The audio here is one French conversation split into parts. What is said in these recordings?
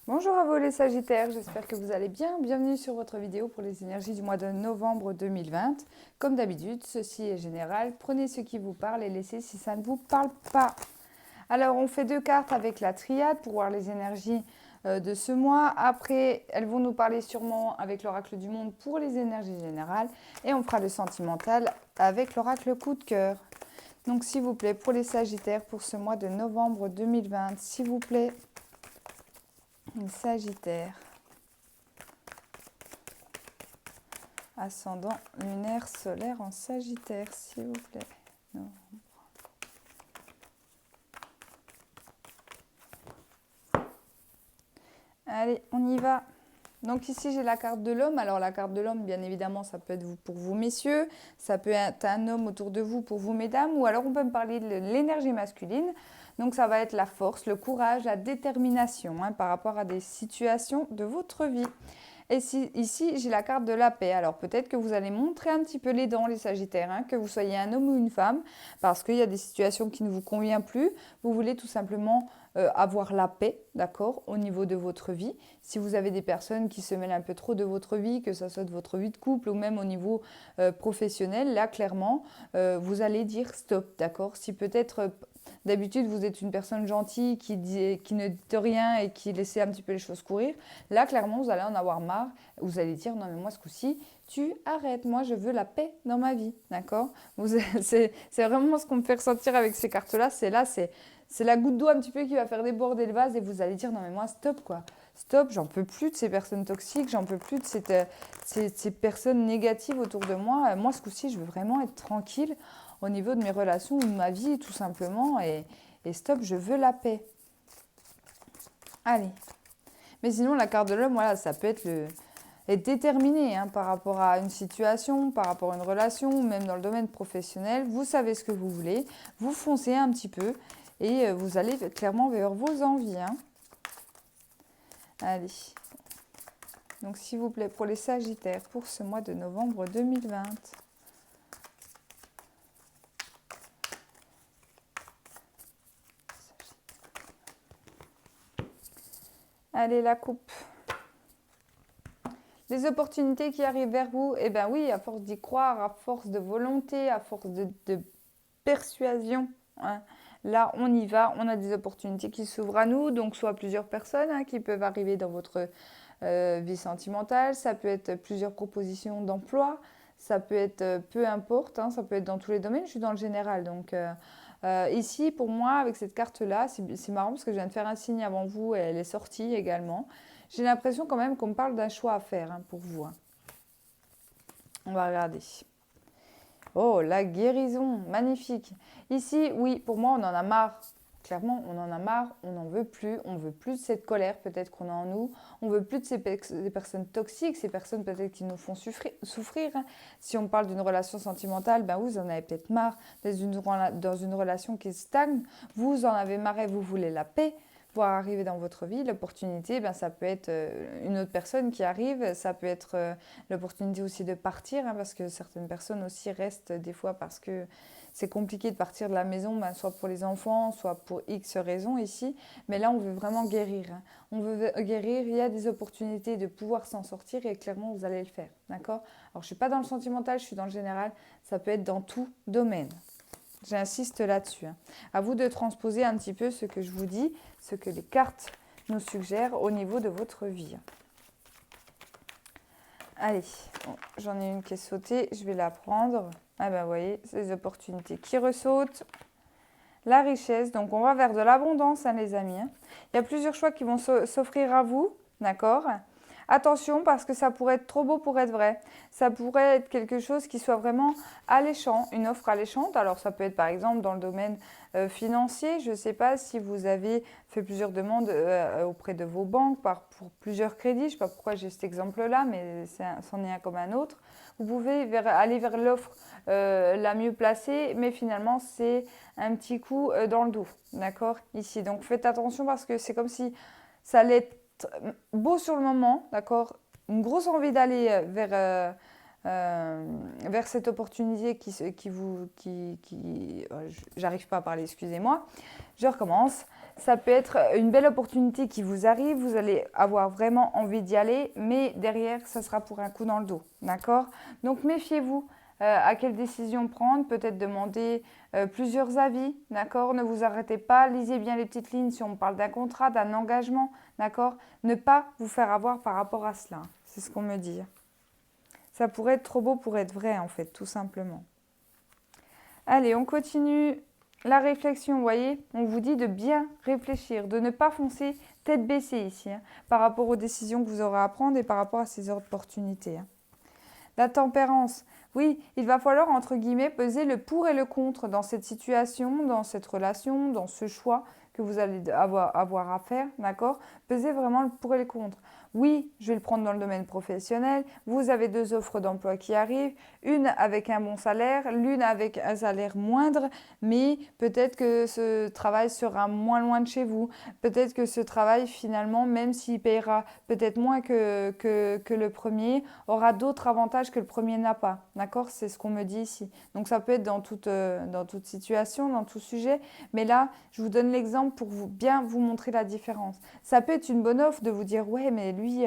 Bonjour à vous les Sagittaires, j'espère que vous allez bien. Bienvenue sur votre vidéo pour les énergies du mois de novembre 2020. Comme d'habitude, ceci est général. Prenez ce qui vous parle et laissez si ça ne vous parle pas. Alors, on fait deux cartes avec la triade pour voir les énergies de ce mois. Après, elles vont nous parler sûrement avec l'oracle du monde pour les énergies générales. Et on fera le sentimental avec l'oracle coup de cœur. Donc, s'il vous plaît, pour les Sagittaires, pour ce mois de novembre 2020, s'il vous plaît, Sagittaire. Ascendant lunaire solaire en Sagittaire, s'il vous plaît. Non. Allez, on y va. Donc ici, j'ai la carte de l'homme. Alors la carte de l'homme, bien évidemment, ça peut être pour vous, messieurs. Ça peut être un homme autour de vous pour vous, mesdames. Ou alors, on peut me parler de l'énergie masculine. Donc ça va être la force, le courage, la détermination par rapport à des situations de votre vie. Et ici, j'ai la carte de la paix. Alors peut-être que vous allez montrer un petit peu les dents, les Sagittaires, que vous soyez un homme ou une femme, parce qu'il y a des situations qui ne vous conviennent plus. Vous voulez tout simplement avoir la paix, d'accord, au niveau de votre vie. Si vous avez des personnes qui se mêlent un peu trop de votre vie, que ce soit de votre vie de couple ou même au niveau professionnel, là, clairement, vous allez dire stop, d'accord. Si peut-être... D'habitude, vous êtes une personne gentille qui ne dit rien et qui laisse un petit peu les choses courir. Là, clairement, vous allez en avoir marre. Vous allez dire, non mais moi, ce coup-ci, tu arrêtes. Moi, je veux la paix dans ma vie. D'accord. C'est vraiment ce qu'on me fait ressentir avec ces cartes-là. C'est la goutte d'eau un petit peu qui va faire déborder le vase et vous allez dire, non mais moi, stop quoi. Stop, j'en peux plus de ces personnes toxiques, j'en peux plus de ces personnes négatives autour de moi. Moi, ce coup-ci, je veux vraiment être tranquille au niveau de mes relations ou de ma vie, tout simplement. Et stop, je veux la paix. Allez. Mais sinon, la carte de l'homme, voilà, ça peut être déterminé par rapport à une situation, par rapport à une relation, ou même dans le domaine professionnel. Vous savez ce que vous voulez, vous foncez un petit peu et vous allez clairement vers vos envies. Allez. Donc, s'il vous plaît, pour les Sagittaires, pour ce mois de novembre 2020. Allez, la coupe. Les opportunités qui arrivent vers vous, eh bien oui, à force d'y croire, à force de volonté, à force de persuasion, là on y va, on a des opportunités qui s'ouvrent à nous, donc soit plusieurs personnes qui peuvent arriver dans votre vie sentimentale, ça peut être plusieurs propositions d'emploi, ça peut être peu importe, ça peut être dans tous les domaines, je suis dans le général, donc ici pour moi avec cette carte là, c'est marrant parce que je viens de faire un signe avant vous et elle est sortie également. J'ai l'impression quand même qu'on me parle d'un choix à faire pour vous. On va regarder. Oh, la guérison, magnifique. Ici, oui, pour moi, on en a marre. Clairement, on en a marre, on n'en veut plus. On veut plus de cette colère peut-être qu'on a en nous. On veut plus de ces personnes toxiques, ces personnes peut-être qui nous font souffrir. Si on parle d'une relation sentimentale, ben vous en avez peut-être marre dans une relation qui stagne. Vous en avez marre et vous voulez la paix. Voir arriver dans votre vie, l'opportunité, ça peut être une autre personne qui arrive, ça peut être l'opportunité aussi de partir, parce que certaines personnes aussi restent des fois parce que c'est compliqué de partir de la maison, soit pour les enfants, soit pour X raisons ici. Mais là, on veut vraiment guérir. On veut guérir, il y a des opportunités de pouvoir s'en sortir et clairement, vous allez le faire. D'accord. Alors, je ne suis pas dans le sentimental, je suis dans le général. Ça peut être dans tout domaine. J'insiste là-dessus. À vous de transposer un petit peu ce que je vous dis, ce que les cartes nous suggèrent au niveau de votre vie. Allez, bon, j'en ai une qui est sautée, je vais la prendre. Ah ben vous voyez, c'est les opportunités qui ressautent. La richesse, donc on va vers de l'abondance les amis. Il y a plusieurs choix qui vont s'offrir à vous, d'accord ? Attention parce que ça pourrait être trop beau pour être vrai. Ça pourrait être quelque chose qui soit vraiment alléchant, une offre alléchante. Alors ça peut être par exemple dans le domaine financier. Je ne sais pas si vous avez fait plusieurs demandes auprès de vos banques pour plusieurs crédits. Je ne sais pas pourquoi j'ai cet exemple-là, mais c'en est un comme un autre. Vous pouvez aller vers l'offre la mieux placée, mais finalement c'est un petit coup dans le dos, d'accord, ici. Donc faites attention parce que c'est comme si ça allait être beau sur le moment, d'accord, une grosse envie d'aller vers cette opportunité j'arrive pas à parler, excusez-moi, je recommence. ça peut être une belle opportunité qui vous arrive, vous allez avoir vraiment envie d'y aller, mais derrière, ça sera pour un coup dans le dos, d'accord? Donc méfiez-vous à quelle décision prendre, peut-être demander plusieurs avis, d'accord? Ne vous arrêtez pas, lisez bien les petites lignes si on parle d'un contrat, d'un engagement, d'accord? Ne pas vous faire avoir par rapport à cela, c'est ce qu'on me dit. Ça pourrait être trop beau pour être vrai, en fait, tout simplement. Allez, on continue la réflexion, vous voyez, on vous dit de bien réfléchir, de ne pas foncer tête baissée ici, hein, par rapport aux décisions que vous aurez à prendre et par rapport à ces opportunités. Hein. La tempérance, oui, il va falloir, entre guillemets, peser le pour et le contre dans cette situation, dans cette relation, dans ce choix que vous allez avoir à faire, d'accord? Peser vraiment le pour et le contre. Oui, je vais le prendre dans le domaine professionnel. Vous avez 2 offres d'emploi qui arrivent, une avec un bon salaire, l'une avec un salaire moindre, mais peut-être que ce travail sera moins loin de chez vous. Peut-être que ce travail, finalement, même s'il payera peut-être moins que le premier, aura d'autres avantages que le premier n'a pas. D'accord? C'est ce qu'on me dit ici. Donc ça peut être dans toute situation, dans tout sujet. Mais là, je vous donne l'exemple pour bien vous montrer la différence. Ça peut être une bonne offre de vous dire, ouais, mais lui,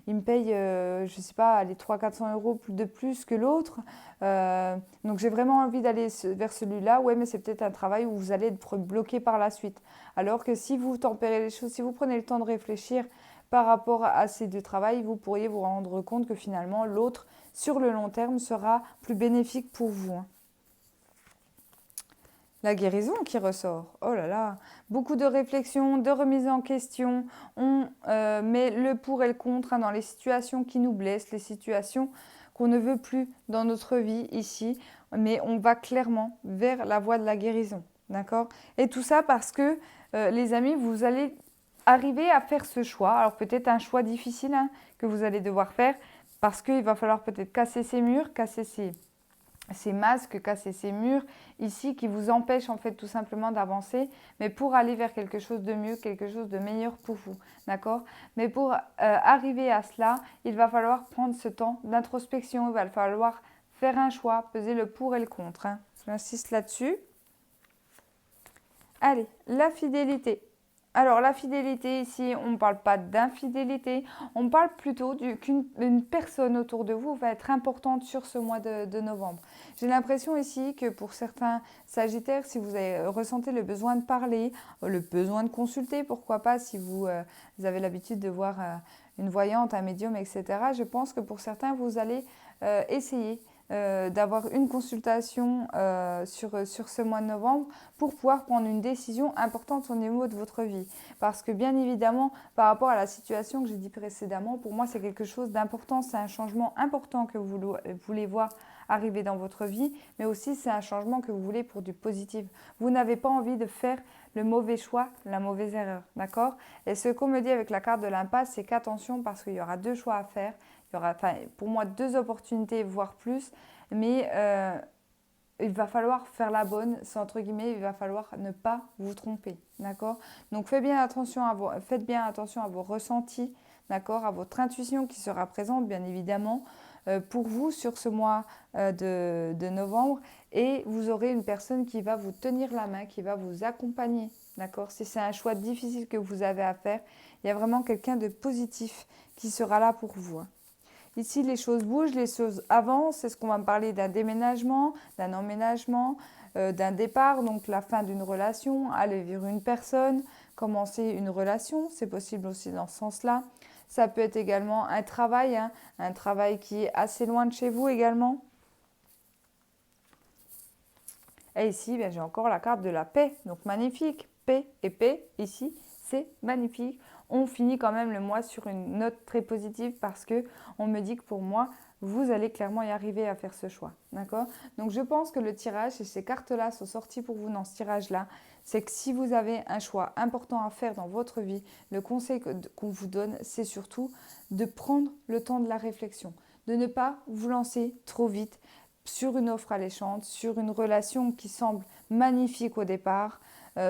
il me paye, je ne sais pas, les 300-400 € de plus que l'autre. Donc j'ai vraiment envie d'aller vers celui-là. Ouais, mais c'est peut-être un travail où vous allez être bloqué par la suite. Alors que si vous tempérez les choses, si vous prenez le temps de réfléchir par rapport à ces 2 travails, vous pourriez vous rendre compte que finalement l'autre, sur le long terme, sera plus bénéfique pour vous. Hein. La guérison qui ressort. Oh là là, beaucoup de réflexions, de remises en question. On met le pour et le contre hein, dans les situations qui nous blessent, les situations qu'on ne veut plus dans notre vie ici. Mais on va clairement vers la voie de la guérison. D'accord? Et tout ça parce que, les amis, vous allez arriver à faire ce choix. Alors peut-être un choix difficile hein, que vous allez devoir faire parce qu'il va falloir peut-être casser ces murs, casser ces masques, casser ces murs ici qui vous empêchent en fait tout simplement d'avancer, mais pour aller vers quelque chose de mieux, quelque chose de meilleur pour vous, d'accord? Mais pour arriver à cela, il va falloir prendre ce temps d'introspection, il va falloir faire un choix, peser le pour et le contre. Hein. J'insiste là-dessus. Allez, la fidélité. Alors la fidélité ici, on ne parle pas d'infidélité, on parle plutôt qu'une personne autour de vous va être importante sur ce mois de novembre. J'ai l'impression ici que pour certains Sagittaires, si vous avez ressenti le besoin de parler, le besoin de consulter, pourquoi pas si vous avez l'habitude de voir une voyante, un médium, etc. Je pense que pour certains, vous allez essayer d'avoir une consultation sur ce mois de novembre pour pouvoir prendre une décision importante au niveau de votre vie. Parce que bien évidemment, par rapport à la situation que j'ai dit précédemment, pour moi c'est quelque chose d'important, c'est un changement important que vous voulez voir arriver dans votre vie, mais aussi c'est un changement que vous voulez pour du positif. Vous n'avez pas envie de faire le mauvais choix, la mauvaise erreur, d'accord? Et ce qu'on me dit avec la carte de l'impasse, c'est qu'attention parce qu'il y aura 2 choix à faire. Il y aura, pour moi, 2 opportunités, voire plus, mais il va falloir faire la bonne, c'est entre guillemets, il va falloir ne pas vous tromper, d'accord? Donc faites bien attention à vos ressentis, d'accord? À votre intuition qui sera présente, bien évidemment, pour vous sur ce mois de novembre, et vous aurez une personne qui va vous tenir la main, qui va vous accompagner, d'accord? Si c'est un choix difficile que vous avez à faire, il y a vraiment quelqu'un de positif qui sera là pour vous. Hein. Ici, les choses bougent, les choses avancent. C'est ce qu'on va me parler d'un déménagement, d'un emménagement, d'un départ, donc la fin d'une relation, aller vers une personne, commencer une relation. C'est possible aussi dans ce sens-là. Ça peut être également un travail, hein, un travail qui est assez loin de chez vous également. Et ici, j'ai encore la carte de la paix, donc magnifique. Paix et paix, ici, c'est magnifique. On finit quand même le mois sur une note très positive parce que on me dit que pour moi, vous allez clairement y arriver à faire ce choix. D'accord? Donc je pense que le tirage, et ces cartes-là sont sorties pour vous dans ce tirage-là, c'est que si vous avez un choix important à faire dans votre vie, le conseil qu'on vous donne, c'est surtout de prendre le temps de la réflexion, de ne pas vous lancer trop vite sur une offre alléchante, sur une relation qui semble magnifique au départ,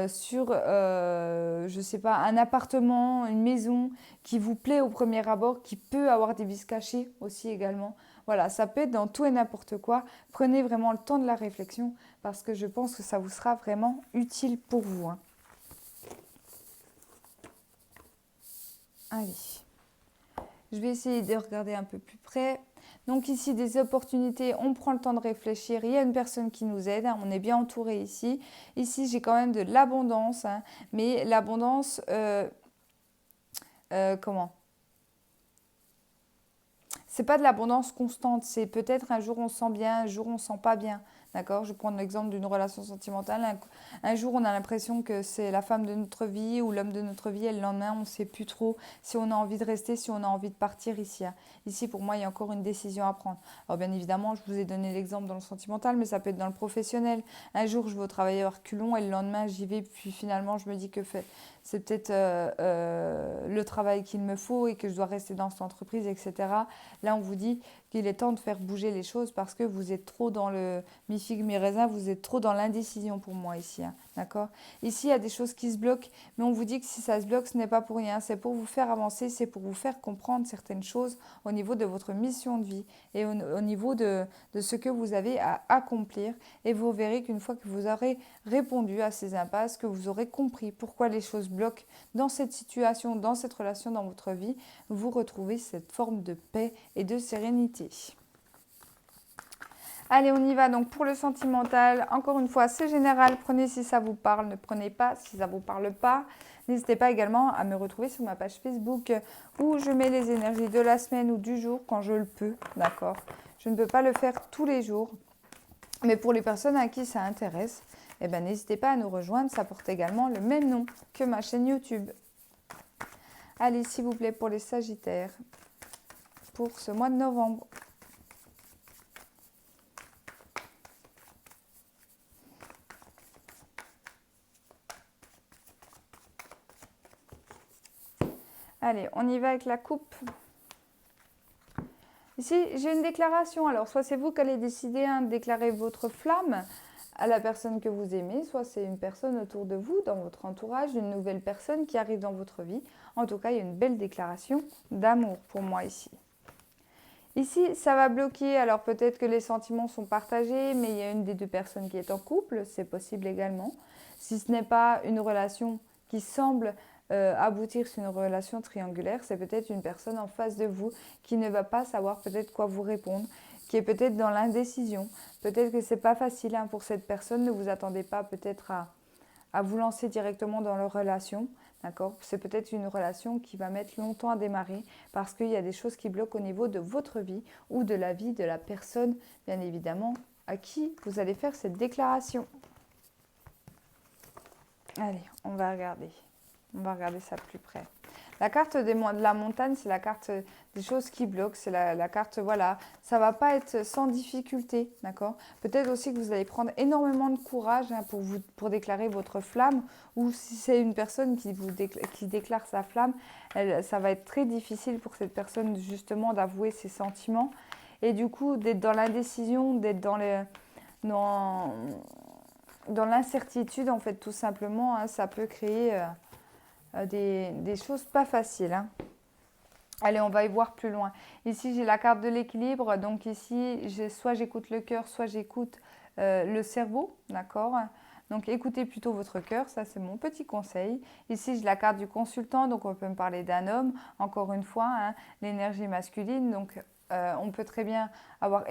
sur, je ne sais pas, un appartement, une maison qui vous plaît au premier abord, qui peut avoir des vices cachés aussi également. Voilà, ça peut être dans tout et n'importe quoi. Prenez vraiment le temps de la réflexion parce que je pense que ça vous sera vraiment utile pour vous. Hein. Allez, je vais essayer de regarder un peu plus près. Donc ici, des opportunités, on prend le temps de réfléchir. Il y a une personne qui nous aide, hein, on est bien entouré ici. Ici, j'ai quand même de l'abondance, hein, mais l'abondance, comment? C'est pas de l'abondance constante, c'est peut-être un jour on se sent bien, un jour on se sent pas bien. D'accord? Je prends l'exemple d'une relation sentimentale. Un jour, on a l'impression que c'est la femme de notre vie ou l'homme de notre vie, et le lendemain, on ne sait plus trop si on a envie de rester, si on a envie de partir ici, hein. Ici, pour moi, il y a encore une décision à prendre. Alors, bien évidemment, je vous ai donné l'exemple dans le sentimental, mais ça peut être dans le professionnel. Un jour, je vais au travail à reculons et le lendemain, j'y vais, puis finalement, je me dis que c'est peut-être le travail qu'il me faut et que je dois rester dans cette entreprise, etc. Là, on vous dit qu'il est temps de faire bouger les choses parce que vous êtes trop dans le mi-figue, mi-raisin, vous êtes trop dans l'indécision pour moi ici, hein, d'accord? Ici, il y a des choses qui se bloquent, mais on vous dit que si ça se bloque, ce n'est pas pour rien, c'est pour vous faire avancer, c'est pour vous faire comprendre certaines choses au niveau de votre mission de vie et au niveau de ce que vous avez à accomplir. Et vous verrez qu'une fois que vous aurez répondu à ces impasses, que vous aurez compris pourquoi les choses bloquent dans cette situation, dans cette relation, dans votre vie, vous retrouvez cette forme de paix et de sérénité. Allez, on y va donc pour le sentimental. Encore une fois, c'est général. Prenez si ça vous parle, ne prenez pas si ça ne vous parle pas. N'hésitez pas également à me retrouver sur ma page Facebook où je mets les énergies de la semaine ou du jour quand je le peux. D'accord? Je ne peux pas le faire tous les jours. Mais pour les personnes à qui ça intéresse, eh ben, n'hésitez pas à nous rejoindre. Ça porte également le même nom que ma chaîne YouTube. Allez, s'il vous plaît, pour les Sagittaires, pour ce mois de novembre. Allez, on y va avec la coupe. Ici, j'ai une déclaration. Alors, soit c'est vous qui allez décider de déclarer votre flamme à la personne que vous aimez, soit c'est une personne autour de vous, dans votre entourage, une nouvelle personne qui arrive dans votre vie. En tout cas, il y a une belle déclaration d'amour pour moi ici. Ici, ça va bloquer. Alors, peut-être que les sentiments sont partagés, mais il y a une des deux personnes qui est en couple. C'est possible également. Si ce n'est pas une relation qui semble aboutir sur une relation triangulaire, c'est peut-être une personne en face de vous qui ne va pas savoir peut-être quoi vous répondre, qui est peut-être dans l'indécision. Peut-être que ce n'est pas facile pour cette personne. Ne vous attendez pas peut-être à vous lancer directement dans leur relation. D'accord? C'est peut-être une relation qui va mettre longtemps à démarrer parce qu'il y a des choses qui bloquent au niveau de votre vie ou de la vie de la personne, bien évidemment, à qui vous allez faire cette déclaration. Allez, on va regarder. On va regarder ça de plus près. La carte de la montagne, c'est la carte des choses qui bloquent. C'est la carte, voilà, ça ne va pas être sans difficulté, d'accord? Peut-être aussi que vous allez prendre énormément de courage pour déclarer votre flamme. Ou si c'est une personne qui déclare sa flamme, ça va être très difficile pour cette personne justement d'avouer ses sentiments. Et du coup, d'être dans l'indécision, d'être dans l'incertitude, en fait, tout simplement, hein, ça peut créer des choses pas faciles, hein. Allez, on va y voir plus loin. Ici, j'ai la carte de l'équilibre. Donc ici, soit j'écoute le cœur, soit j'écoute le cerveau, d'accord? Donc écoutez plutôt votre cœur, ça c'est mon petit conseil. Ici, j'ai la carte du consultant, donc on peut me parler d'un homme. Encore une fois, hein, l'énergie masculine. Donc on peut très bien avoir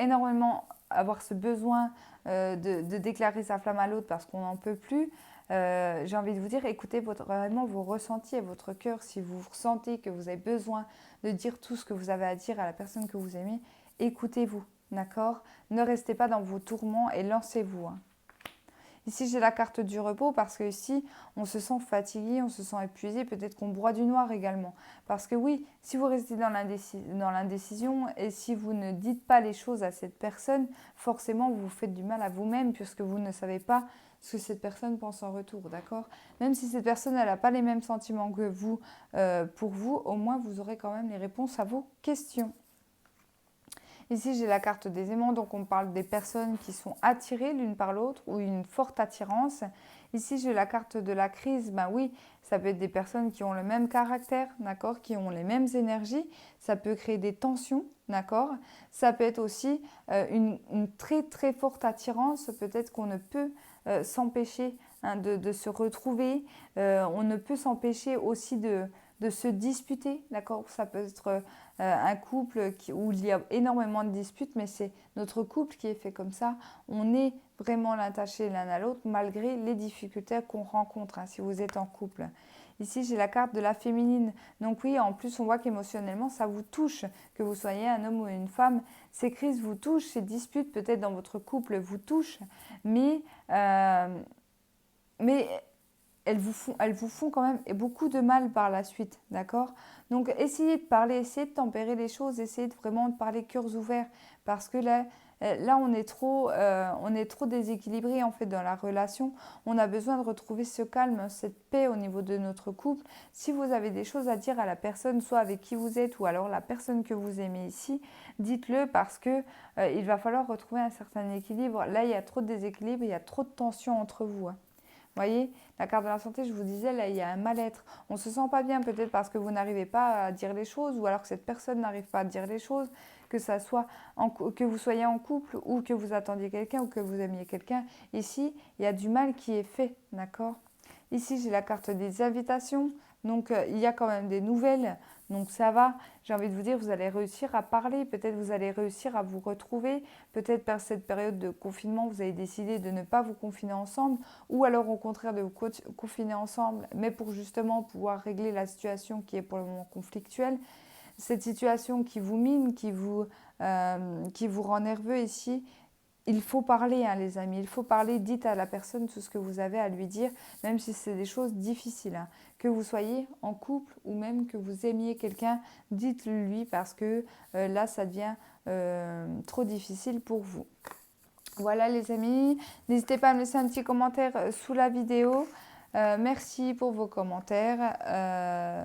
ce besoin de déclarer sa flamme à l'autre parce qu'on n'en peut plus. J'ai envie de vous dire, écoutez vraiment vos ressentis et votre cœur. Si vous ressentez que vous avez besoin de dire tout ce que vous avez à dire à la personne que vous aimez, écoutez-vous, d'accord? Ne restez pas dans vos tourments et lancez-vous, hein. Ici, j'ai la carte du repos parce que ici, on se sent fatigué, on se sent épuisé, peut-être qu'on broie du noir également. Parce que oui, si vous restez dans l'indécision et si vous ne dites pas les choses à cette personne, forcément, vous vous faites du mal à vous-même puisque vous ne savez pas ce que cette personne pense en retour, d'accord? Même si cette personne n'a pas les mêmes sentiments que vous, pour vous, au moins, vous aurez quand même les réponses à vos questions. Ici, j'ai la carte des aimants, donc on parle des personnes qui sont attirées l'une par l'autre ou une forte attirance. Ici, j'ai la carte de la crise. Ben oui, ça peut être des personnes qui ont le même caractère, d'accord, qui ont les mêmes énergies. Ça peut créer des tensions, d'accord. Ça peut être aussi une très très forte attirance. Peut-être qu'on ne peut s'empêcher de se retrouver. On ne peut s'empêcher aussi de de se disputer, d'accord? Ça peut être un couple où il y a énormément de disputes, mais c'est notre couple qui est fait comme ça. On est vraiment l'attaché l'un à l'autre malgré les difficultés qu'on rencontre, hein, si vous êtes en couple. Ici, j'ai la carte de la féminine. Donc oui, en plus, on voit qu'émotionnellement, ça vous touche, que vous soyez un homme ou une femme. Ces crises vous touchent, ces disputes peut-être dans votre couple vous touchent, mais, mais elles vous font quand même beaucoup de mal par la suite, d'accord? Donc essayez de parler, essayez de tempérer les choses, essayez de vraiment de parler cœurs ouverts, parce que là on est trop déséquilibré en fait dans la relation. On a besoin de retrouver ce calme, cette paix au niveau de notre couple. Si vous avez des choses à dire à la personne, soit avec qui vous êtes ou alors la personne que vous aimez ici, dites-le parce que il va falloir retrouver un certain équilibre. Là, il y a trop de déséquilibre, il y a trop de tension entre vous, hein. Vous voyez, la carte de la santé, je vous disais, là, il y a un mal-être. On ne se sent pas bien peut-être parce que vous n'arrivez pas à dire les choses ou alors que cette personne n'arrive pas à dire les choses, que ça soit que vous soyez en couple ou que vous attendiez quelqu'un ou que vous aimiez quelqu'un. Ici, il y a du mal qui est fait, d'accord? Ici, j'ai la carte des invitations. Donc, il y a quand même des nouvelles. Donc, ça va. J'ai envie de vous dire, vous allez réussir à parler. Peut-être vous allez réussir à vous retrouver. Peut-être par cette période de confinement, vous avez décidé de ne pas vous confiner ensemble. Ou alors, au contraire, de vous confiner ensemble, mais pour justement pouvoir régler la situation qui est pour le moment conflictuelle. Cette situation qui vous mine, qui vous rend nerveux ici, il faut parler, hein, les amis, il faut parler. Dites à la personne tout ce que vous avez à lui dire, même si c'est des choses difficiles, hein. Que vous soyez en couple ou même que vous aimiez quelqu'un, dites-le lui parce que là, ça devient trop difficile pour vous. Voilà les amis, n'hésitez pas à me laisser un petit commentaire sous la vidéo. Merci pour vos commentaires.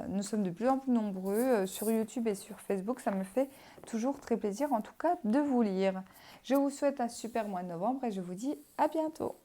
Nous sommes de plus en plus nombreux sur YouTube et sur Facebook. Ça me fait toujours très plaisir en tout cas de vous lire. Je vous souhaite un super mois de novembre et je vous dis à bientôt.